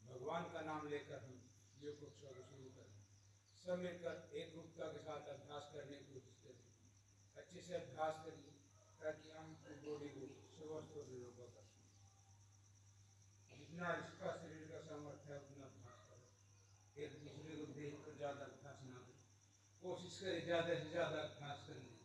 भगवान का नाम लेकर हम योग कक्षा को शुरू करें। सब मिलकर एक रूपता के साथ अभ्यास करने की कोशिश करें। अच्छे से अभ्यास करिए ताकि हम अपनी बॉडी को स्वस्थ और निरोग कर सकें। जितना इसका शरीर का सामर्थ्य है उतना अभ्यास करें। एक दूसरे को देख कर ज़्यादा अभ्यास ना करें। कोशिश करें ज़्यादा से ज़्यादा अभ्यास करने की।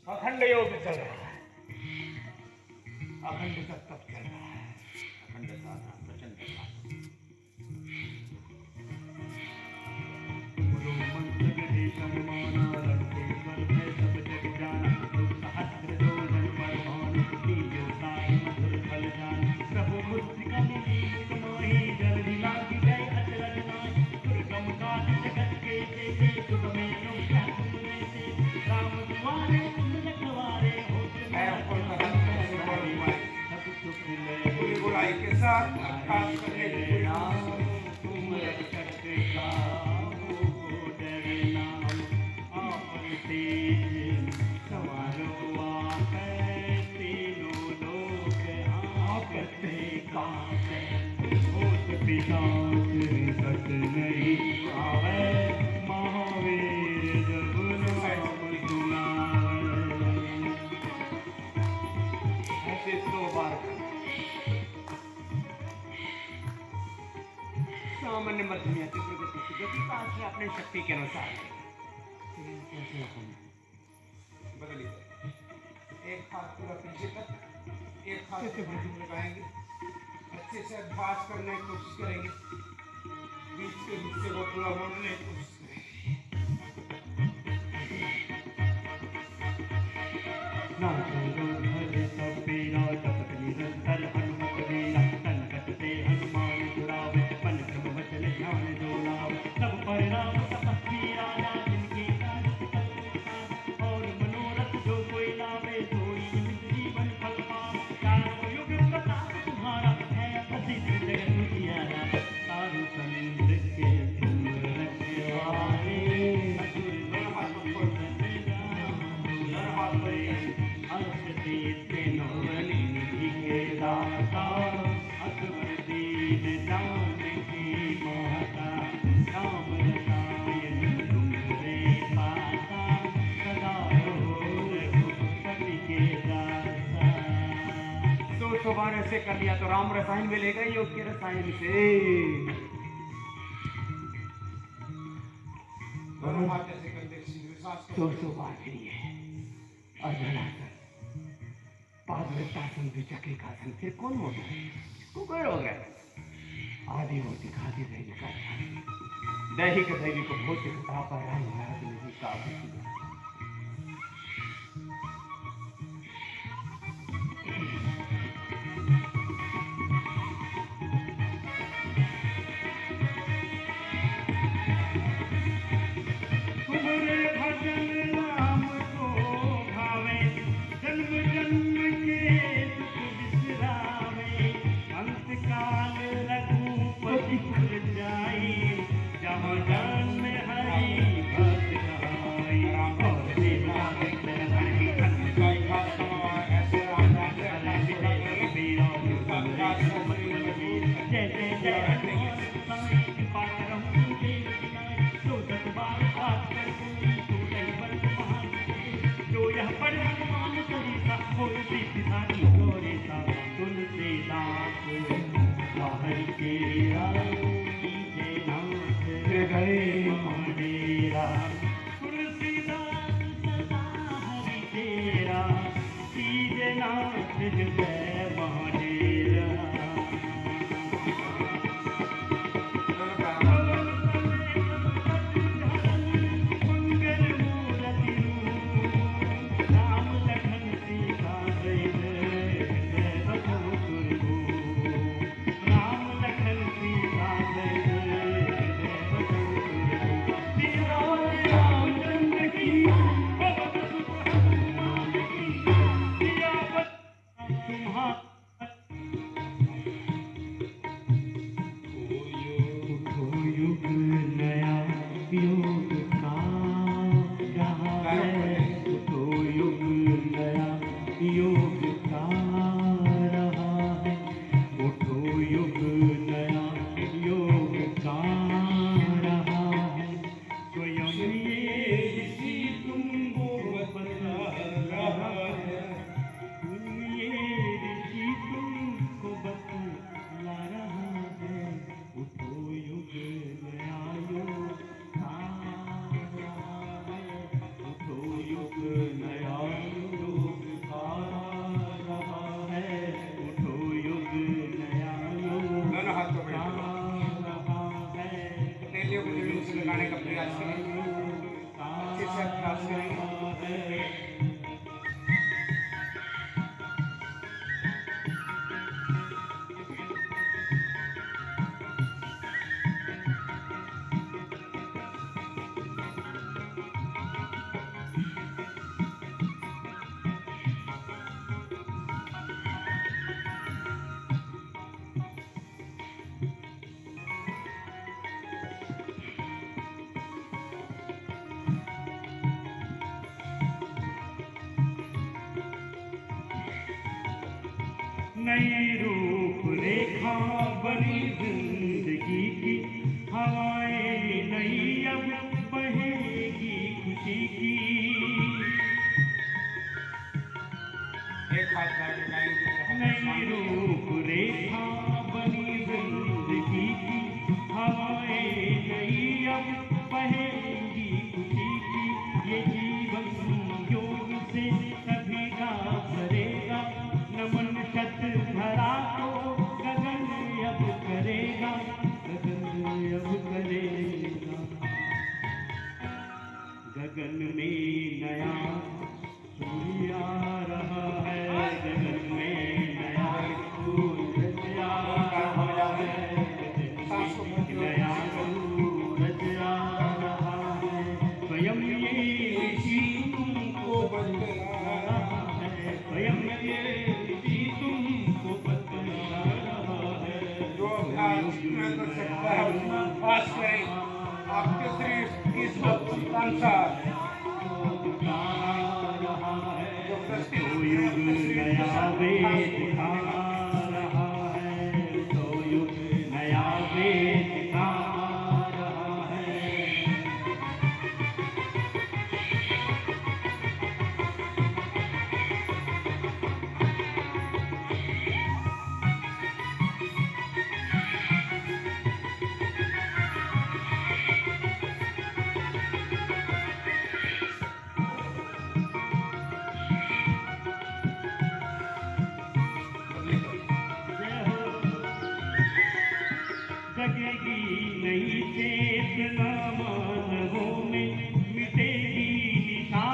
अखंड योग चल रहा है, अखंड का तप चल रहा है, अखंड साधना प्रचंड प्रभु बुराई के साथ अभ्यास करने की पूरी तुम रक्षक का हो डरना आपन तेज समारो आप तीनों लोग आपसे कांपे भूत पिशाच सत नहीं आवे महावीर जब नाम सुनावे ऐसे 100 बार सामान्य मध्यम गति का आश्रय अपने शक्ति के अनुसार बदली एक हाथ पूरा पीछे तक एक हाथ से भुजंग लगाएंगे अच्छे से अभ्यास करने की कोशिश करेंगे बीच के हिस्से को पूरा मोड़ने की कोशिश से कर लिया तो राम रसायन मिलेगा योग्य रसायन से दोनों हाथ ऐसे करते बार लिए पादवृत्तासन द्विचक्रिकासन फिर कौन मोटा इसको कोई रोग है आदि होती खादी दैनिक का दैहिक दैविक भौतिक ताप राम का नई रूप रेखा बनी जिंदगी की, हवाएं नई अब बहेगी खुशी की। एक हाथ गाड़ी नई रूप रेखा बनी जिंदगी की, हवाएं नई अब बहेगी खुशी की। ये जीवन योग से सभी का भरेगा, नमन शत धरा को गगन अब करेगा, गगन अब करेगा। गगन में नया सूर्य आ रहा है, गगन में नया सूरज आ रहा है, गगन में नया सूरज आ रहा है। स्वयं ये ऋषि तुमको बतला रहा है, स्वयं ये ऋषि तुमको बतला रहा है। जो अभ्यास में कर सकता है उतना अभ्यास करें। आपके शरीर की सब संसार जो तो युग नया वेद दिखा रहा है, तो युग नया वेद दिखा रहा है। जगेगी नई चेतना मानवों में, मिटेगी निशा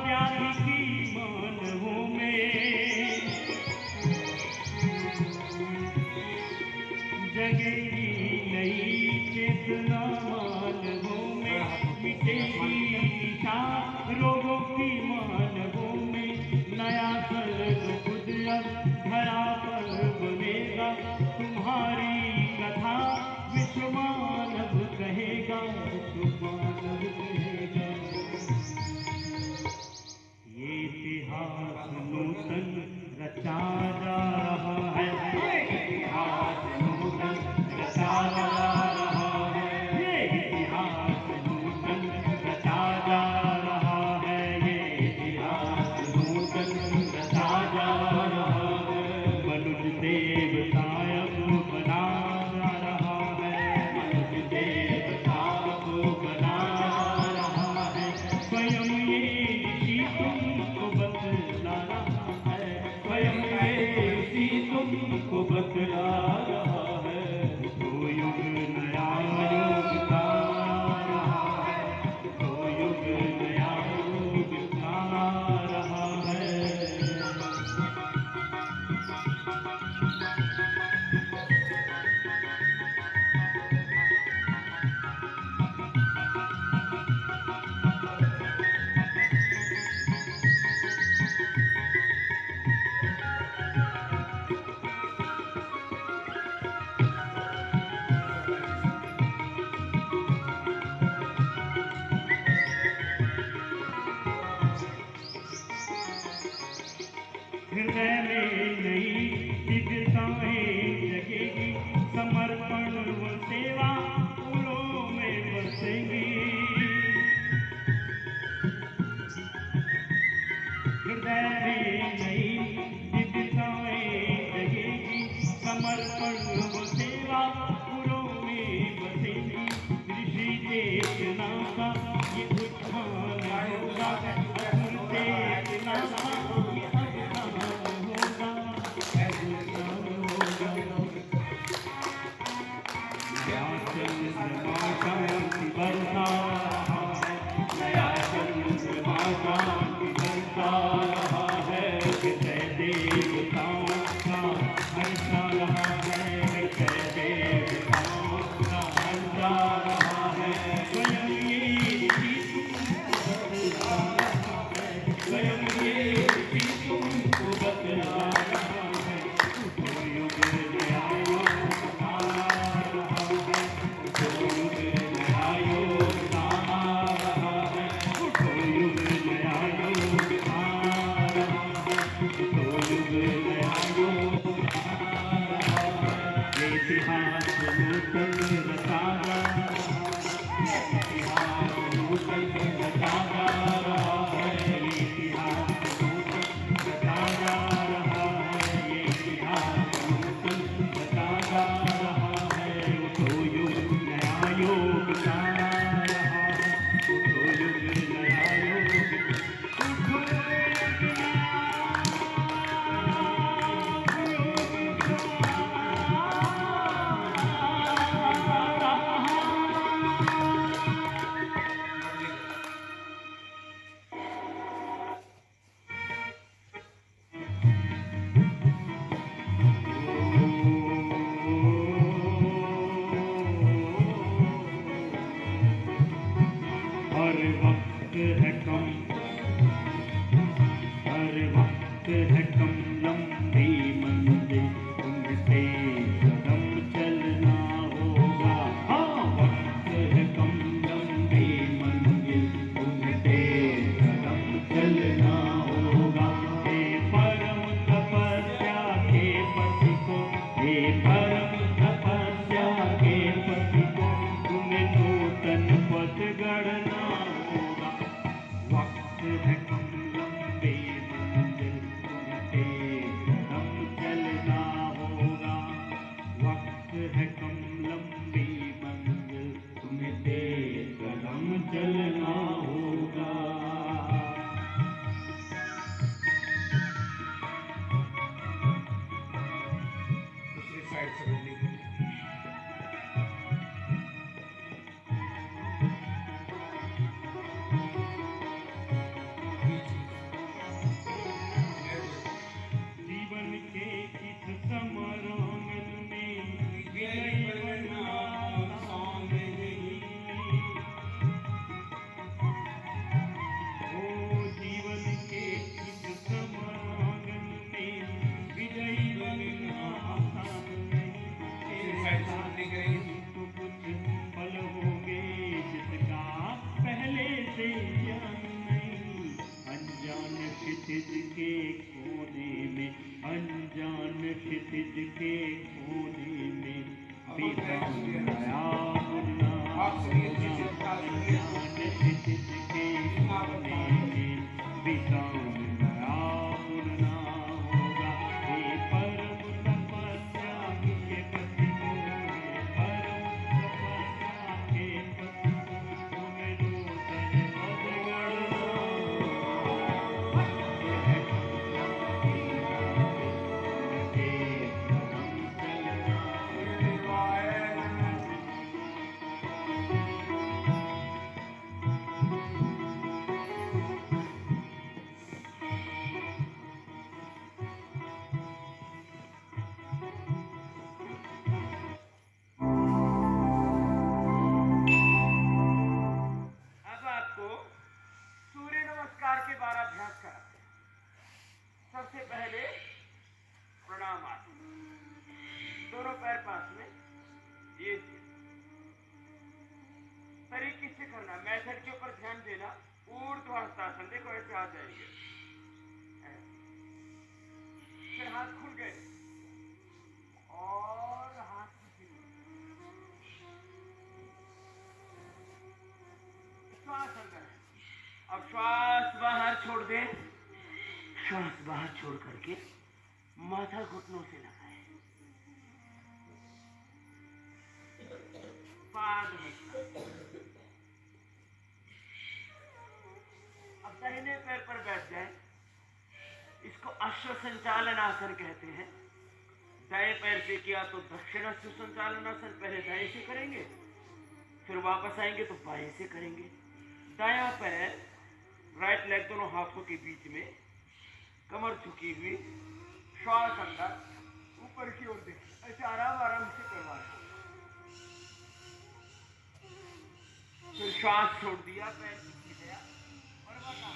व्याधि की मानवों में। जगेगी नई चेतना मानवों में, मिटेगी निशा रोगों की मानवों में। नया स्वर्ग खुद अब धरा पर बनेगा, तुम्हारी कथा विश्व मानव कहेगा, विश्व मानव कहेगा। ये इतिहास नूतन रचा जा रहा है, ये इतिहास नूतन रचा जा रहा है, ये इतिहास नूतन रचा जा रहा है, ये इतिहास नूतन रचा जा रहा है। मनुष्य देवता अब बना जा रहा है, मनुष्य देवता अब बना रहा है। स्वयं ये ऋषि तुमको बतला रहा है, स्वयं ये ऋषि तुमको बतला रहा है। तो युग नया योग गा रहा है, तो युग नया योग गा रहा है। हृदय में नई दिव्यताएं जगेगी, समर्पण व सेवा फूलों में बसेंगी। हृदय में नई दिव्यताएं जगेगी, समर्पण व सेवा फूलों में बसेंगी। ऋषि चेतना का ये उत्थान होगा, असुर चेतना का ये अवसान होगा, अवसान होगा। नया चंद्रमा शांति बरसा रहा है, नया चंद्रमा शांति बरसा रहा है। हृदय देवताओं का हर्षा रहा है, हृदय देवताओं का हर्षा रहा है। स्वयं ये ऋषि तुमको बतला रहा है, स्वयं ये ऋषि तुमको बतला रहा है। तो युग नया योग गा रहा है, तो युग नया योग गा रहा है, तो युग नया योग गा रहा है, तो युग नया योग गा तेज कदम चलना होगा। हाँ, वक्त है कम लंबी मंजिल, तुम्हें तेज कदम चलना होगा। हे परम तपस्या के पति को, हे परम तपस्या के पति को, तुम्हें नूतन पथ गढ़ना होगा। वक्त है कम लंबी मंजिल, तुम्हें तेज कदम चलना होगा। वक्त है कम लंबी मंजिल, तुम्हें तेज कदम चलना होगा। दूसरी साइड से मिलने के लिए ये चीज मैं जीवन के इस समरांगन में विजयी बनना आसान नहीं। ओ जीवन के इस समरांगन में विजयी बनना आसान नहीं। दूसरी साइड से मिलने करेंगे। तो कुछ पल होंगे जिसका पहले से ज्ञान नहीं। अनजान क्षितिज के कोने में, अनजान क्षितिज के कोने में विराम नया बुनना होगा। अनजान क्षितिज के कोने में विराम नया बुनना होगा। हे परम तपस्या के पति को, हे परम तपस्या के पति को, तुम्हें नूतन पद गढ़ना होगा। है कम लंबी मंजिल, तेज कदम चलना होगा। अब आपको सूर्य नमस्कार के 12 अभ्यास कराते हैं। सबसे पहले प्रणाम आसन, दोनों पैर पास में, ये तरीके से करना। मेथड के ऊपर ध्यान देना। ऊर्ध्वाधर, देखो ऐसे आ जाएंगे, फिर हाथ खुल गए और हाथ श्वास अंदर है। अब श्वास बाहर छोड़ दे। श्वास बाहर छोड़ करके माथा घुटनों से लगाए, पाद अब दाहिने पैर पर बैठ जाए। इसको अश्व संचालन आसन कहते हैं। दाएं पैर से किया तो दक्षिण अश्व संचालन आसन, पहले दाएं से करेंगे, फिर वापस आएंगे तो बाएं से करेंगे। दायां पैर, राइट लेग दोनों हाथों के बीच में, कमर झुकी हुई, श्वास अंदर, ऊपर की ओर देखिए, ऐसे आराम आराम से करवा रहे। फिर श्वास छोड़ दिया, पैर पीछे गया और बता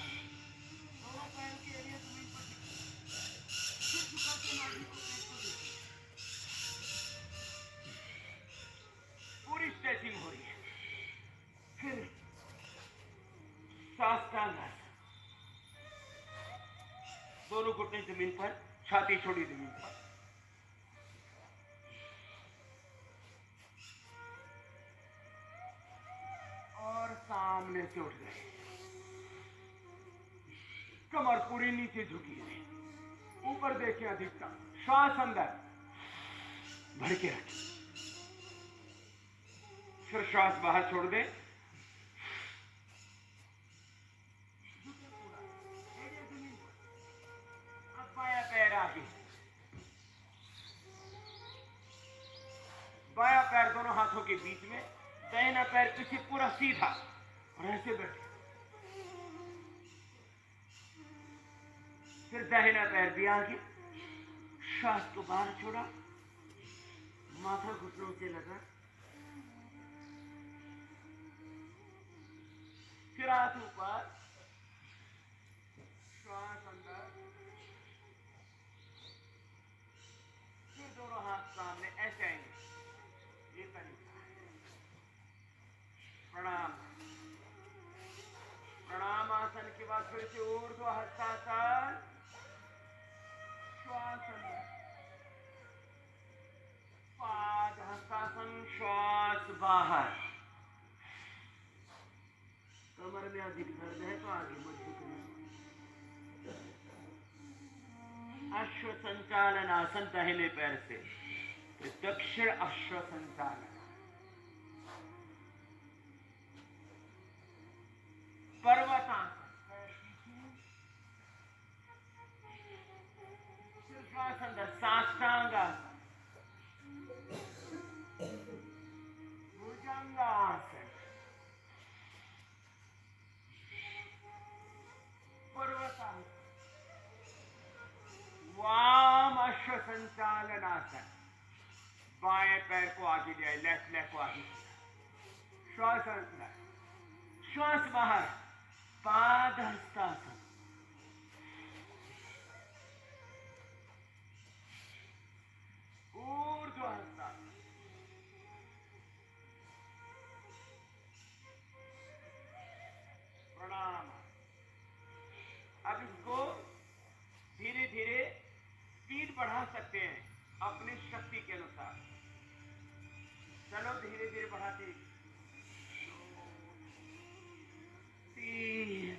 दोनों पैर के एरिया जमीन पर फिर झुका के नाभि को देखो। पूरी स्ट्रेचिंग हो रही है। फिर साष्टांग आसन, दोनों घुटने जमीन पर, छाती छोड़ी जमीन पर। और सामने से उठ गए, कमर पूरी नीचे झुकी है, ऊपर देखें अधिकतम। श्वास अंदर भर के रखें, फिर श्वास बाहर छोड़ दें। अब बायां पैर आगे, बायां पैर दोनों हाथों के बीच में, दाहिना पैर पीछे पूरा सीधा और ऐसे बैठे। फिर दाहिना पैर भी आगे, श्वास को बाहर छोड़ा, माथा घुटनों से लगा, फिर हाथ ऊपर, श्वास अंदर, फिर दोनों हाथ बाद फिर से ऊर्ध्व हस्तासन, श्वास अंदर, पाद हस्तासन, श्वास बाहर। कमर में अधिक दर्द है तो आगे मत झुकना। अश्व संचालन आसन पहले पैर से, दक्षिण अश्व संचालन, पर्वतासन, श्वास अंदर, साष्टांगासन, भुजंगासन, पर्वतासन, वाम अश्व संचालन आसन, बाएं पैर को आगे ले, लेफ्ट लेग को आगे, श्वास अंदर, श्वास बाहर, पाद हस्तासन, ऊर्ध्व हस्तासन, प्रणाम। अब इसको धीरे धीरे स्पीड बढ़ा सकते हैं अपनी शक्ति के अनुसार। चलो धीरे धीरे बढ़ाते, 3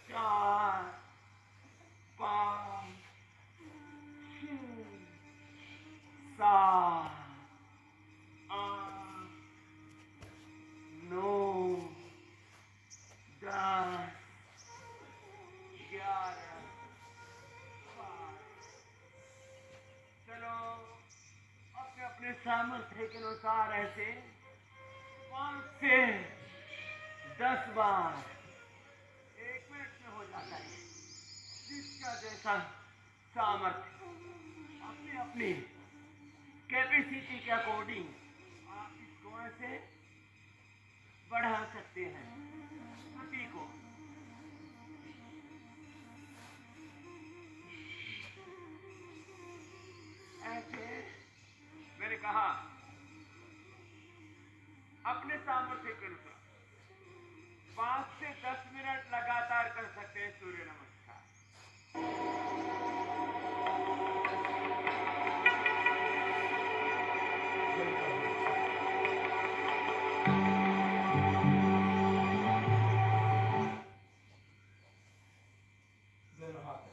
4 5 6 7 8 9 10 11 चलो अपने अपने सामर्थ्य के अनुसार ऐसे 5 से 10 बार 1 मिनट में हो जाता है। जिसका जैसा सामर्थ्य, अपनी अपनी कैपेसिटी के अकॉर्डिंग आप इसको ऐसे बढ़ा सकते हैं गति को। ऐसे मैंने कहा अपने सामर्थ्य के अनुसार 5 से 10 मिनट लगातार कर सकते हैं सूर्य नमस्कार। दोनों हाथ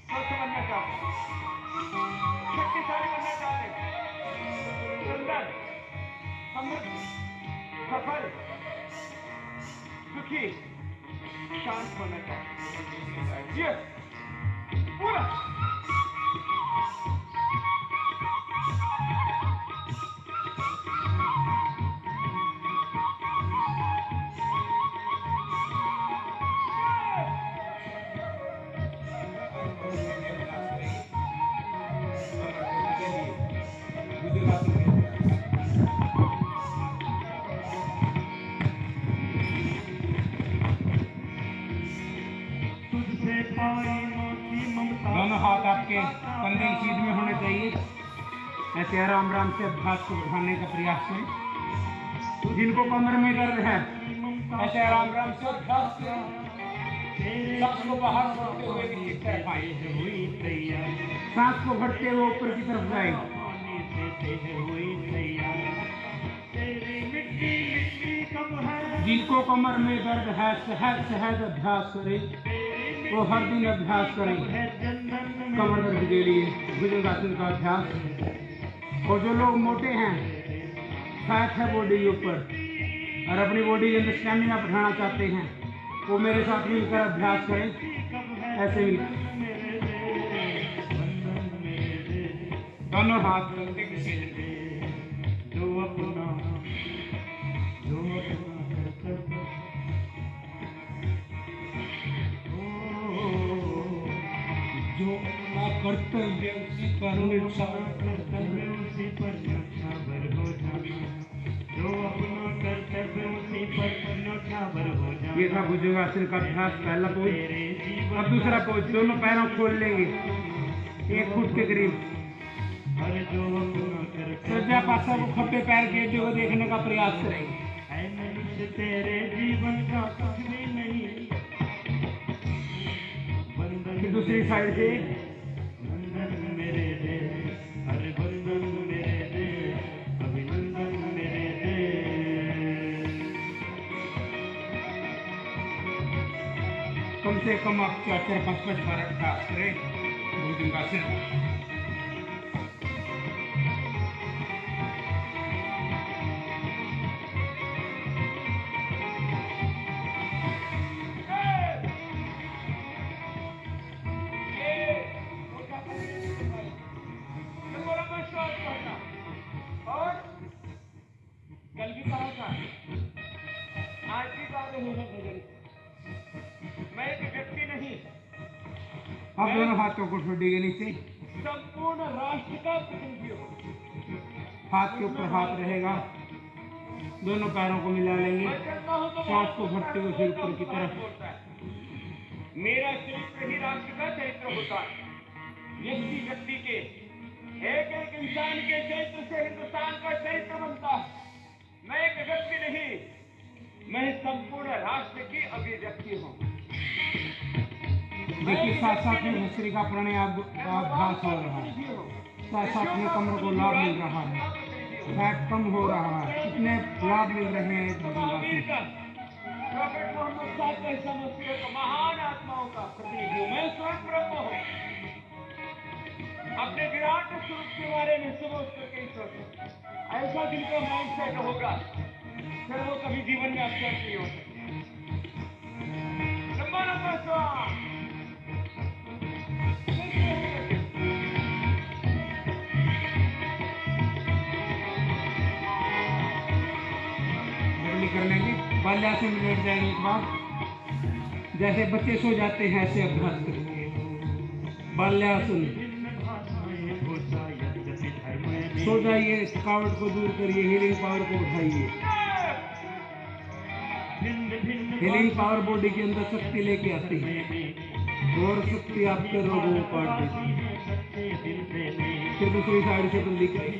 स्वस्थ बनना चाहते हैं, शक्तिशाली बनना चाहते हैं, सुंदर, समृद्ध, सफल, सुखी, शांत होना चाहते हैं। ये पूरा दोनों हाथ आपके कंधे की सीध में होने चाहिए। ऐसे आराम आराम से अभ्यास को बढ़ाने का प्रयास करें। जिनको कमर में दर्द है ऐसे आराम आराम से अभ्यास करें। सांस को बाहर छोड़ते हुए नीचे की तरफ आए। सांस को भरते हुए ऊपर की तरफ जाए। जिनको कमर में दर्द है सहज सहज अभ्यास करें। वो हर दिन अभ्यास करें कमर दर्द के लिए भुजंगासन का अभ्यास। और जो लोग मोटे हैं, फैट है बॉडी के ऊपर और अपनी बॉडी के अंदर स्टैमिना बढ़ाना चाहते हैं, वो मेरे साथ मिलकर अभ्यास करें। ऐसे मिलकर दोनों हाथ कंधे के सीधे जो अपना कर्तव्य उसी पर ये था भुजंगासन का अभ्यास, पहला पोज। अब दूसरा पोज, दोनों पैरों खोल लेंगे 1 फुट के करीब। सज्जा पासा को खप्पे पैर के जो देखने का प्रयास करेंगे। तेरे जीवन का कुछ भी नहीं। फिर दूसरी साइड से बंधन मेरे दे, हर बंधन मेरे दे, अभिनंदन मेरे दे। कम से कम आप 4-5 बार अभ्यास करें भुजंगासन। और कल भी कहा था, आज भी बात नहीं है भजन। मैं एक व्यक्ति नहीं, अब दोनों हाथों को ठोड़ी के नीचे संपूर्ण राष्ट्र का प्रतिनिधि हूँ। हाथ के ऊपर हाथ रहेगा, दोनों पैरों को मिला लेंगे, सांस को भरते हुए फिर ऊपर की तरफ। मेरा चरित्र ही राष्ट्र का चरित्र होता है। व्यक्ति व्यक्ति के एक एक इंसान के चरित्र से हिंदुस्तान का चरित्र बनता है। मैं एक व्यक्ति नहीं, मैं संपूर्ण राष्ट्र की अभिव्यक्ति हूँ। देखिए साथ साथ में भस्त्री का प्राणायाम अभ्यास हो रहा है, साथ साथ में कमर को लाभ मिल रहा है, फैट कम हो रहा है। कितने लाभ मिल रहे हैं प्रॉफेट मोहम्मद साहब के समस्या को महान आत्माओं का प्रतिनिधि हूँ। मैं स्वयं ब्रह्म हूँ। अपने विराट स्वरूप के बारे में सोच करके ही सोचो। ऐसा जिनको माइंड सेट होगा फिर वो कभी जीवन में अपसेट नहीं हो सकते। लंबा लंबा श्वास, जल्दी कर लेंगे। बाल्यासन में लेट जाएंगे एक बार, जैसे बच्चे सो जाते हैं ऐसे अभ्यास करेंगे। बाल्यासन, सो जाइए, थकावट को दूर करिए, हीलिंग पावर को उठाइए। हीलिंग पावर बॉडी के अंदर शक्ति लेके आती है और शक्ति आपके रोगों को काट देती है। फिर दूसरी साइड से बंदी करिए।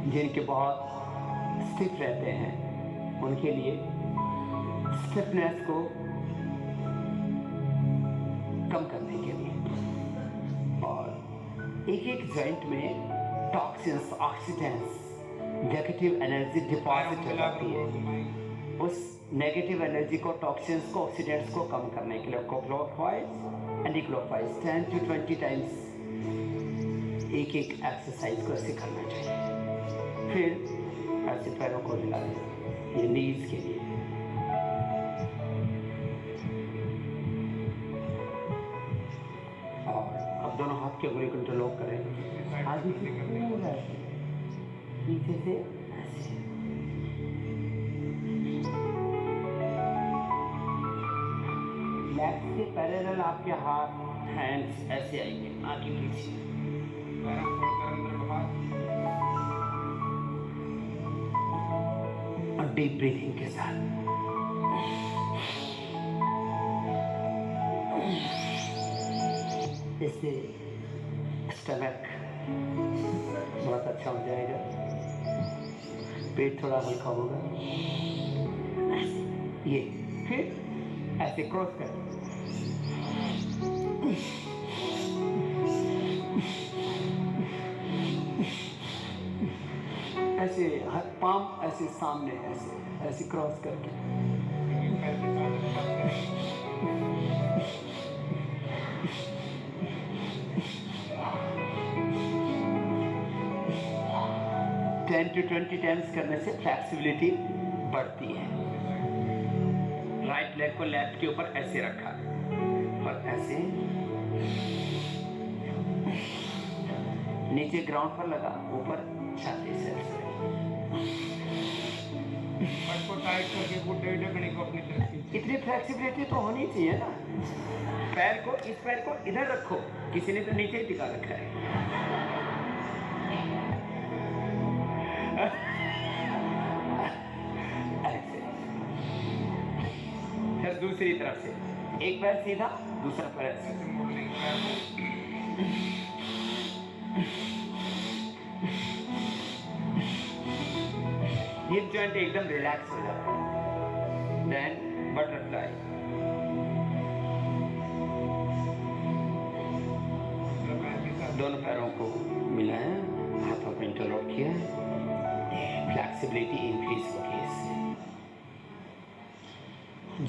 जिनके बहुत स्टिफ रहते हैं उनके लिए स्टिफनेस को कम करने के लिए, और एक एक जॉइंट में toxins, oxidants, negative energy deposit हो जाती है। उस नेगेटिव एनर्जी को, टॉक्सिन्स को, ऑक्सीडेंट्स को कम करने के लिए clockwise anti clockwise 10 to 20 times एक एक एक्सरसाइज को ऐसे करना चाहिए। फिर ऐसे पैरों को हिला दें, ये नीज के लिए। और अब दोनों हाथ के उंगली को इंटरलॉक करें, आगे से पूरा ऐसे, पीछे से ऐसे। लेफ्ट के पैरेलल आपके हाथ, हैंड्स ऐसे आएंगे आगे पीछे। पैरों को छोड़कर अंदर बाहर। और डीप ब्रीथिंग के साथ इससे स्टमक बहुत अच्छा हो जाएगा, पेट थोड़ा हल्का होगा। ये फिर ऐसे क्रॉस कर, ऐसे हाथ पाम ऐसे सामने, ऐसे ऐसे क्रॉस करके। पैर के साथ 10 to 20 टाइम्स करने से फ्लेक्सिबिलिटी बढ़ती है। राइट लेग को लेफ्ट के ऊपर ऐसे रखा और ऐसे नीचे ग्राउंड पर लगा, ऊपर छाती से पट को टाइट करके गुड्डे ढकने को अपनी तरफ खींचे। इतनी फ्लेक्सिबिलिटी तो होनी चाहिए ना। पैर को, इस पैर को इधर रखो, किसी ने तो नीचे ही टिका रखा है। ऐसे फिर दूसरी तरफ से एक पैर सीधा, दूसरा पैर ऐसे। ऐसे मोड़ लेंगे पैर को। हिप जॉइंट एकदम रिलैक्स हो जाता है। देन बटरफ्लाई, पैर के साथ दोनों पैरों को मिलाया, हाथों को इंटरलॉक किया, फ्लेक्सिबिलिटी इंक्रीज होगी इससे।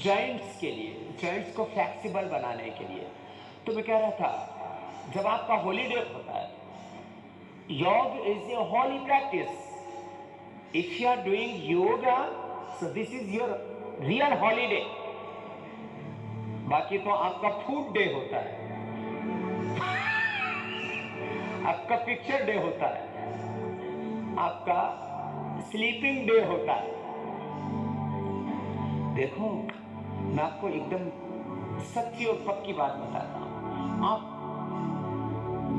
जॉइंट्स के लिए, जॉइंट्स को फ्लेक्सिबल बनाने के लिए तो मैं कह रहा था, जब आपका हॉलीडे होता है, योग is a Holi practice. If you are doing yoga, so this is your real holiday. बाकी तो आपका फूड डे होता है, आपका पिक्चर डे होता है, आपका स्लीपिंग डे होता है। देखो, मैं आपको एकदम सच्ची और पक्की बात बताता हूँ, आप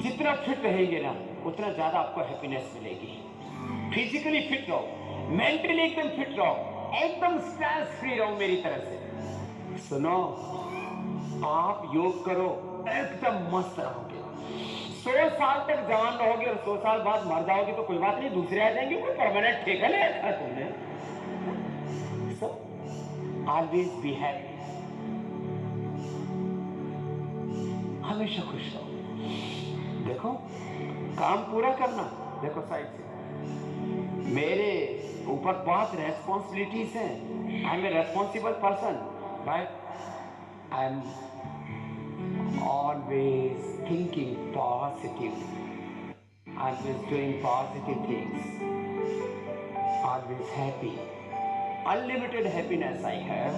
जितना फिट रहेंगे ना, उतना ज्यादा आपको हैप्पीनेस मिलेगी। फिजिकली फिट रहो, मेंटली एकदम फिट रहो, एकदम स्ट्रेस फ्री रहो मेरी तरफ से। सुनो, आप योग करो, एकदम मस्त रहोगे। 100 साल तक जवान रहोगे और 100 साल बाद मर जाओगे तो कोई बात नहीं, दूसरे आ जाएंगे, कोई परमानेंट ठेका ले रखा है तुमने। सो ऑलवेज बी हैप्पी, हमेशा खुश रहो। देखो, काम पूरा करना। देखो साइड से, मेरे ऊपर बहुत रेस्पॉन्सिबिलिटीज हैं। I am a responsible person, but I am always thinking positively, always doing positive things, always happy. Unlimited happiness I have,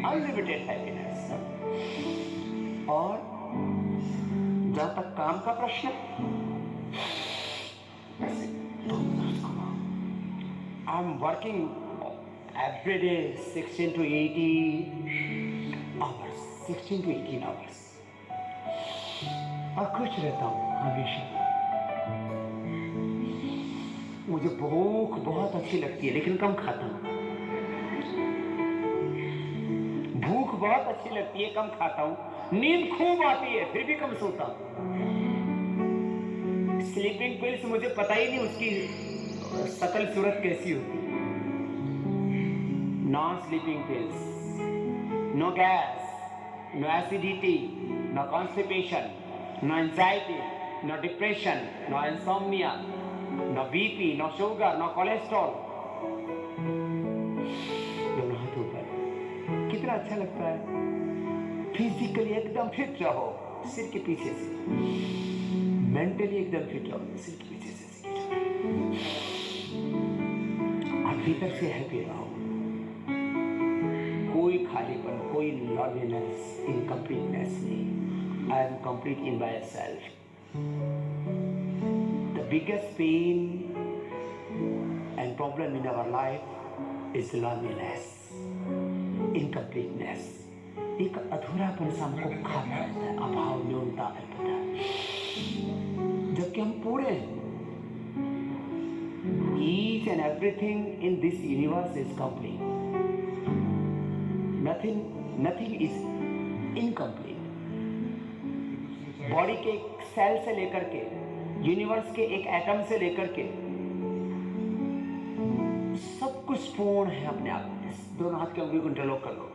unlimited happiness. और जहां तक काम का प्रश्न, I'm working every day 16 to 18 hours, 16 to 18 hours, और खुश रहता हूँ हमेशा। मुझे भूख बहुत अच्छी लगती है, लेकिन कम खाता हूँ। भूख बहुत अच्छी लगती है, कम खाता हूँ। नींद खूब आती है, फिर भी कम सोता हूँ। स्लीपिंग पिल्स मुझे पता ही नहीं उसकी सकल सूरत कैसी होती है? Non sleeping pills, no gas, no acidity, no constipation, no anxiety, no depression, no insomnia, no BP, no sugar, no cholesterol. दोनों हाथों पर कितना अच्छा लगता है। फिजिकली एकदम फिट रहो सिर के पीछे से, मेंटली एकदम फिट रहो सिर के पीछे से, और भीतर से हैप्पी रहो। कोई खालीपन, कोई लॉलीनेस, इनकम्प्लीटनेस नहीं। I am complete in myself. The biggest pain and problem in our life is loneliness, incompleteness. एक अधूरापन सा हमको खाता रहता है, अभाव, न्यूनता, अल्पता, जबकि हम पूरे हैं। Each and everything in this universe is complete. Nothing is incomplete. Body के एक सेल से लेकर के, यूनिवर्स के एक एटम से लेकर के सब कुछ पूर्ण है अपने आप में। दोनों हाथ के उंगली को इंटरलॉक कर लो।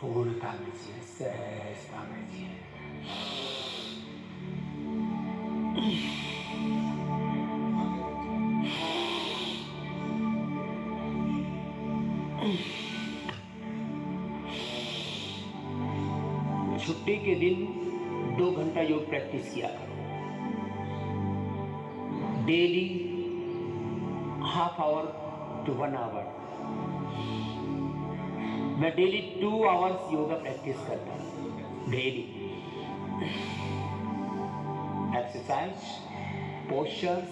पूर्णता में जिए, सहजता में जिए। छुट्टी के दिन 2 घंटा योग प्रैक्टिस किया करो। Daily half hour to 1 hour. मैं डेली 2 आवर्स योगा प्रैक्टिस करता हूँ। Daily exercise, postures,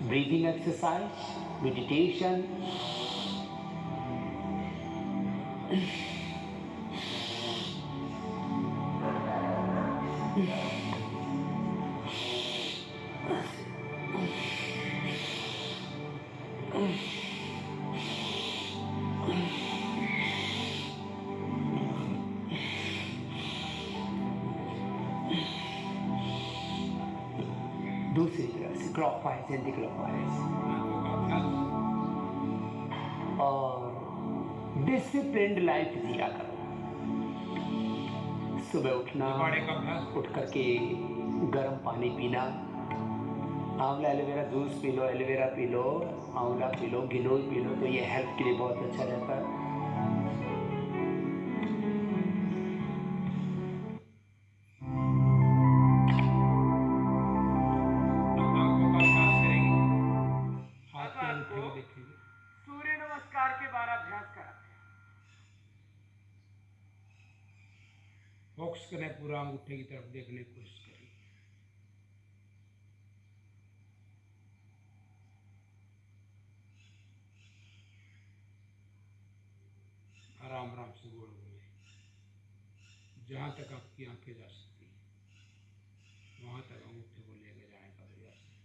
breathing exercise, meditation. दूसरी तरफ से क्लॉकवाइज, एंटी क्लॉकवाइज। और डिसिप्लिन्ड लाइफ जिया करो। सुबह उठना, उठ करके गर्म पानी पीना, आंवला एलोवेरा जूस पी लो, एलोवेरा पी लो, आंवला पी लो, गिलोय पी लो, तो ये हेल्थ के लिए बहुत अच्छा रहता है। सूर्य नमस्कार के 12 अभ्यास कराते हैं। फोकस करें, पूरा अंगूठे की तरफ देखने की कोशिश करें। आराम आराम से गोल घूमें, जहाँ तक आपकी आंखें जा सकती हैं वहाँ तक अंगूठे को लेके जाने का प्रयास करें।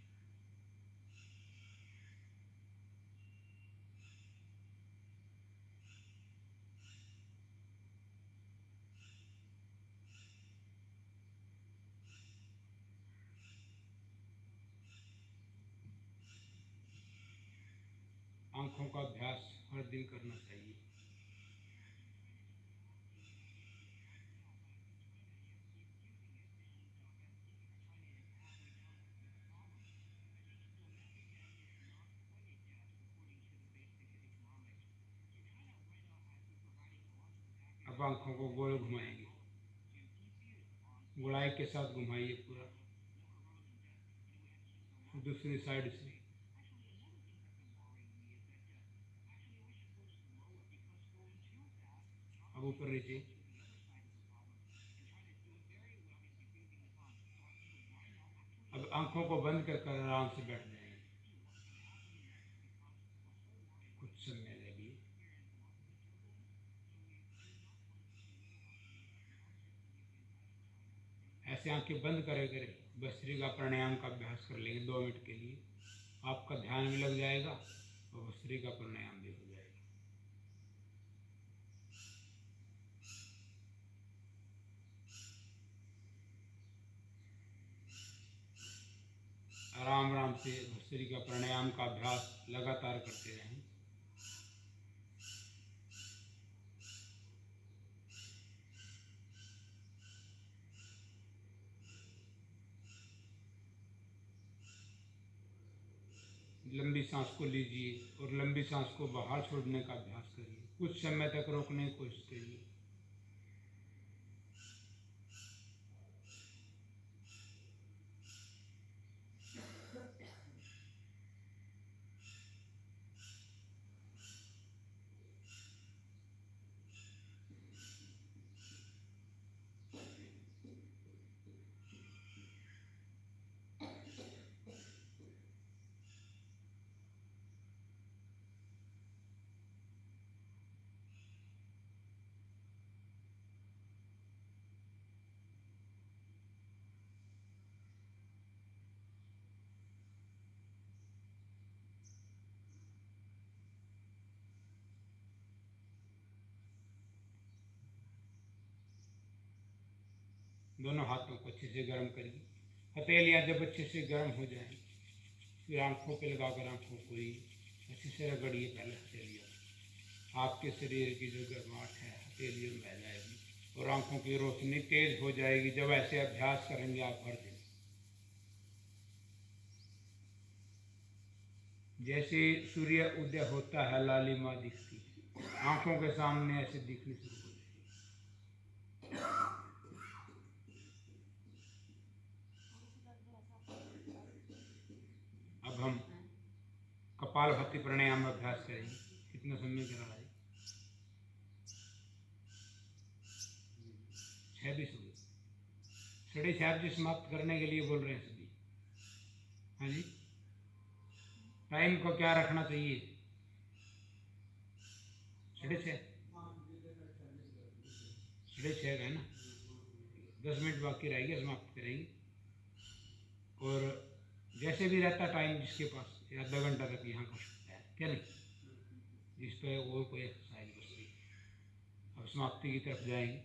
आंखों का अभ्यास हर दिन करना चाहिए। अब आंखों को गोल घुमाएंगे, गुड़ाई के साथ घुमाइए पूरा। दूसरी साइड से अब ऊपर नीचे। अब आंखों को बंद कर कर आराम से बैठ जाएंगे कुछ समय लगी। ऐसे आंखें बंद करे करे भस्त्रिका प्राणायाम का अभ्यास कर लेंगे 2 मिनट के लिए। आपका ध्यान भी लग जाएगा और भस्त्रिका प्राणायाम भी हो जाएगा। आराम आराम आराम से भस्त्रिका प्राणायाम का अभ्यास लगातार करते रहें। लंबी सांस को लीजिए और लंबी सांस को बाहर छोड़ने का अभ्यास करिए। कुछ समय तक रोकने की कोशिश करिए। दोनों हाथों को अच्छे से गर्म करिए। हथेलियाँ जब अच्छे से गर्म हो जाएं, फिर आंखों पे लगाकर आंखों को ही अच्छे से रगड़िए। पहले हथेलियों, आपके शरीर की जो गर्माहट है हथेलियों में बह जाएगी और आंखों की रोशनी तेज हो जाएगी। जब ऐसे अभ्यास करेंगे आप हर दिन, जैसे सूर्य उदय होता है लालिमा दिखती है, आंखों के सामने ऐसे दिखनी शुरू हो जाएगी। अब हम कपालभाति प्राणायाम अभ्यास करेंगे। कितना समय कर रहा है? 6:20 हो गए। 6:30 बजे समाप्त करने के लिए बोल रहे हैं सभी। हाँ जी, टाइम को क्या रखना चाहिए? 6:30 6:30 है ना, 10 मिनट बाकी रहेगी, समाप्त करेंगे। और जैसे भी रहता टाइम जिसके पास, आधा घंटा तक यहाँ कर सकता है, क्या नहीं, जिस पे और कोई एक्सरसाइज बसती। अब समाप्ति की तरफ जाएंगे।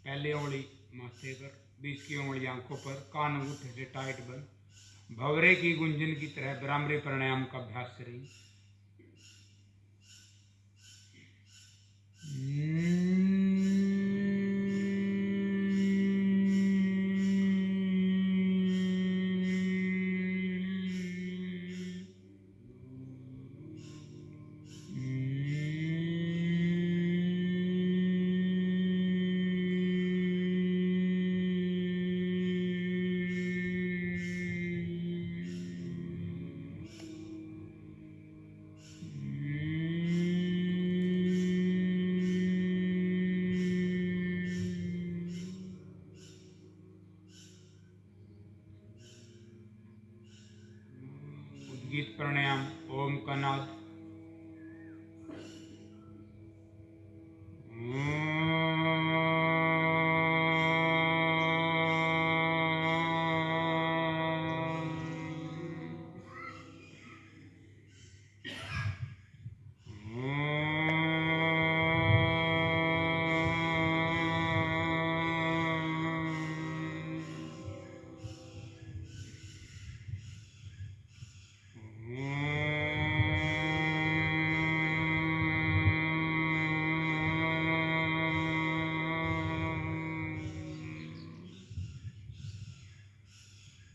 पहले उंगली माथे पर, बीच की उंगली आंखों पर, कान अंगूठे से टाइट बंद, भंवरे की गुंजन की तरह भ्रामरी प्राणायाम का अभ्यास करेंगे। उद्गीत प्राणायाम, ओम का नाद।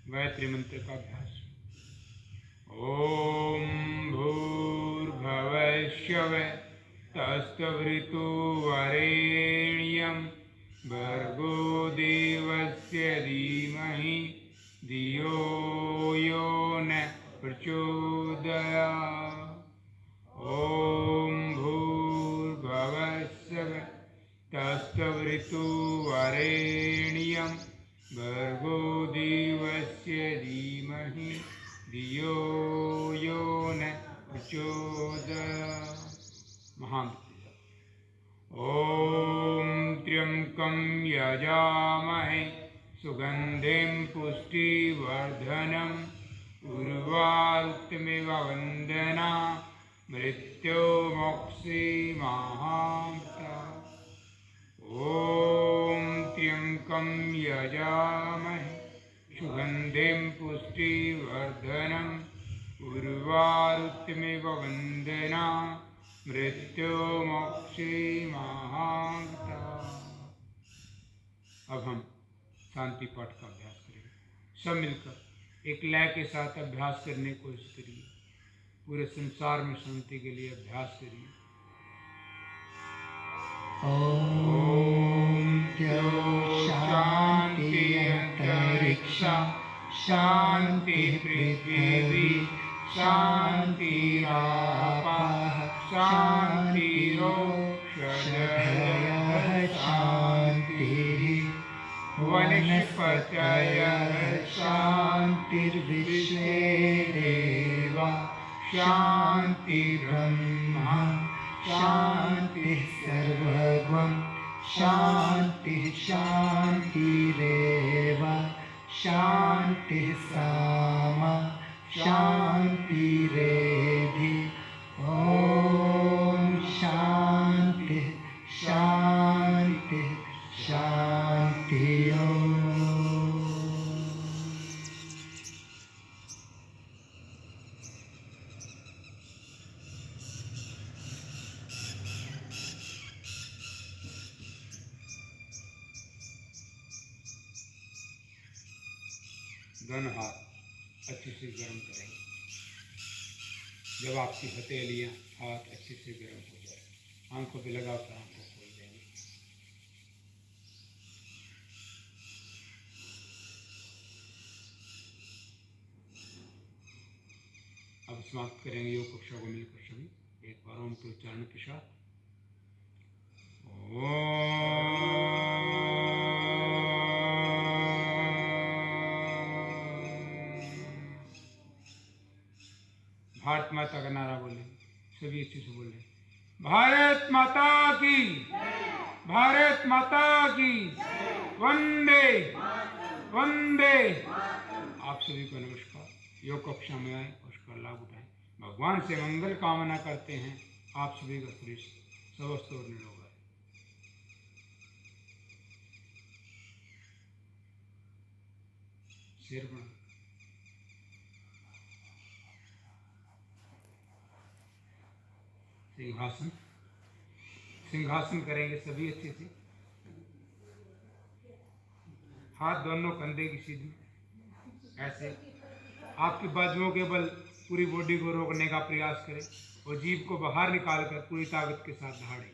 गायत्री मंत्र का अभ्यास। ओम भूर्भुवः स्वः तत्सवितुर्वरेण्यं भर्गो देवस्य धीमहि धियो यो न प्रचोदयात्। ओम भूर्भुवः स्वः तत्सवितुर्वरेण्यं भर्गो देवस्य धीमहि धियो यो न प्रचोदयात्। महामृत्युंजय। ओम त्र्यंबकं यजामहे सुगंधिं पुष्टिवर्धनम् उर्वारुकमिव वन्दना मृत्युर्मोक्षीयमामृतात्। ओम त्र्यंबकं यजामहे सुगन्धिं पुष्टिवर्धनम् उर्वारुकमिव वन्दना मृत्युमोक्षे महागता। अब हम शांति पाठ का अभ्यास करेंगे। सब मिलकर एक लय के साथ अभ्यास करने की कोशिश करिए। पूरे संसार में शांति के लिए अभ्यास करिए। ओम शांति अंतरिक्ष शांति पृथ्वी शांतिरापः शांतिरोषधयः शांतिः वनस्पतयः शांतिर्विश्वे देवा शांतिर्ब्रह्मा शांतिः सर्वगं शांतिः शांतिरेव शांतिः सामा शांतिरेधि। ओम शांति शांति शांति। दोनों हाथ अच्छे से गर्म करेंगे। जब आपकी हथेलियाँ हाथ अच्छे से गर्म हो जाए, आंखों पे लगा कर आंखों खोल देंगे। अब समाप्त करेंगे योग कक्षा को मिलकर सभी एक बार ओम के उच्चारण के साथ। भारत माता का नारा बोले, सभी अच्छे से बोले। भारत माता की, भारत माता की, वंदे वंदे। आप सभी को नमस्कार। योग कक्षा में आए, उसका लाभ उठाएं। भगवान से मंगल कामना करते हैं। आप सभी का शरीर स्वस्थ और निरोग है। सिर बना, सिंहासन, सिंहासन करेंगे सभी अच्छे से। हाथ दोनों कंधे की सीधी, ऐसे आपकी बाजुओं के बल पूरी बॉडी को रोकने का प्रयास करें और जीभ को बाहर निकालकर पूरी ताकत के साथ दहाड़ें।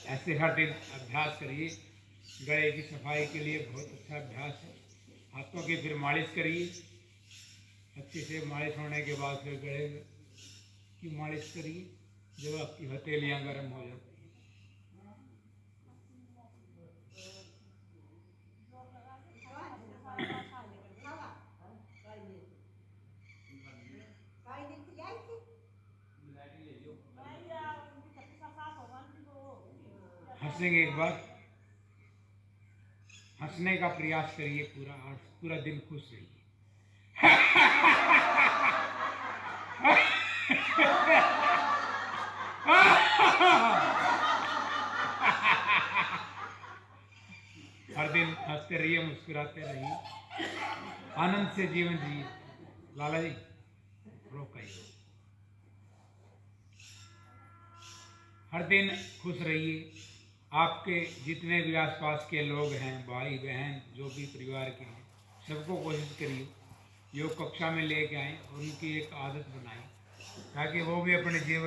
ऐसे हर दिन अभ्यास करिए। गले की सफाई के लिए बहुत अच्छा अभ्यास है। हाथों की फिर मालिश करिए। अच्छे से मालिश होने के बाद फिर गले की मालिश करिए जब आपकी हथेलियाँ गर्म हो जाती हैं। हंसेंगे एक बार, हंसने का प्रयास करिए। पूरा दिन खुश रहिए। हर दिन हंसते रहिए, मुस्कुराते रहिए, आनंद से जीवन जिए। लाला जी रोकाइए। हर दिन खुश रहिए। आपके जितने भी आसपास के लोग हैं, भाई बहन जो भी परिवार के हैं, सबको कोशिश करिए योग कक्षा में लेके आएं और उनकी एक आदत बनाएं ताकि वो भी अपने जीवन